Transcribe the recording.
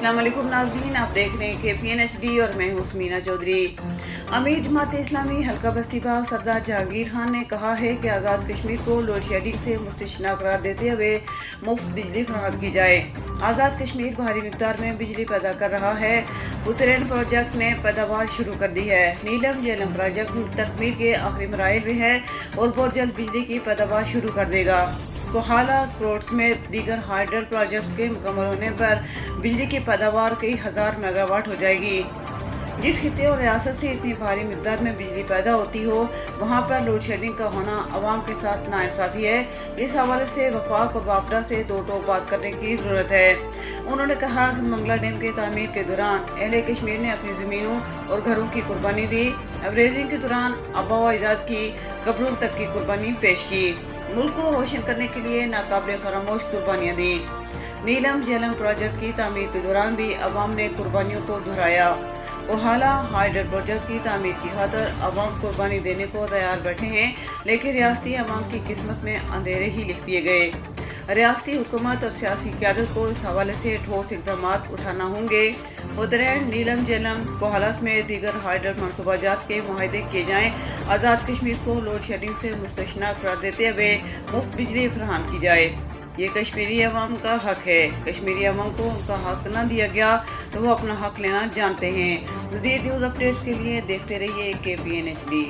अस्सलाम वालेकुम नाज़रीन, आप देख रहे हैं KPNHD और मैं हूं उस्मीना चौधरी। अमीर जमात इस्लामी हल्का बस्ती बाग सरदार जहांगीर खान ने कहा है कि आज़ाद कश्मीर को लोड शेडिंग से मुस्तस्ना करार देते हुए मुफ्त बिजली फराहम की जाए। आज़ाद कश्मीर भारी मिकदार में बिजली पैदा कर रहा है। उत्तरायण प्रोजेक्ट ने पैदावार शुरू कर दी है। नीलम झेलम प्रोजेक्ट तकमील के आखिरी मराइल में है और बहुत जल्द बिजली की पैदावार शुरू कर देगा। कोहाला कोर्ट समेत दीगर हाइडल प्रोजेक्ट के मुकम्मल होने पर बिजली की पैदावार कई हजार मेगावाट हो जाएगी। जिस खिते और रियासत से इतनी भारी मिकदार में बिजली पैदा होती हो, वहाँ पर लोड शेडिंग का होना अवाम के साथ नाइंसाफी है। इस हवाले से वफाक और वापडा से दो टोक बात करने की जरूरत है। उन्होंने कहा कि मंगला डैम के तामीर के दौरान अहले कश्मीर ने अपनी जमीनों और घरों की कुर्बानी दी। अवरेजिंग के दौरान आबा व अजदाद की कब्रों तक की कुर्बानी पेश की। मुल्क को रोशन करने के लिए नाकाबिले फरामोश कुर्बानियाँ दी। नीलम झेलम प्रोजेक्ट की तामीर के दौरान भी अवाम ने कुर्बानियों को दोहराया। कोहाला हाइडल प्रोजेक्ट की तामीर की खातर अवाम कुर्बानी देने को तैयार बैठे हैं, लेकिन रियासती अवाम की किस्मत में अंधेरे ही लिख दिए गए। रियासती हुकूमत और सियासी क़यादत को इस हवाले से ठोस इक़दाम उठाना होंगे। उत्तरायण, नीलम झेलम, कोहाला समेत दीगर हाइडल मनसूबाजात के मुआहदे किए जाएँ। आज़ाद कश्मीर को लोड शेडिंग से मुस्तस्ना करार देते हुए मुफ्त बिजली फराहम की जाए। ये कश्मीरी अवाम का हक है। कश्मीरी अवाम को उनका हक न दिया गया तो वो अपना हक लेना जानते हैं। मज़ीद न्यूज़ अपडेट्स के लिए देखते रहिए KPNHD।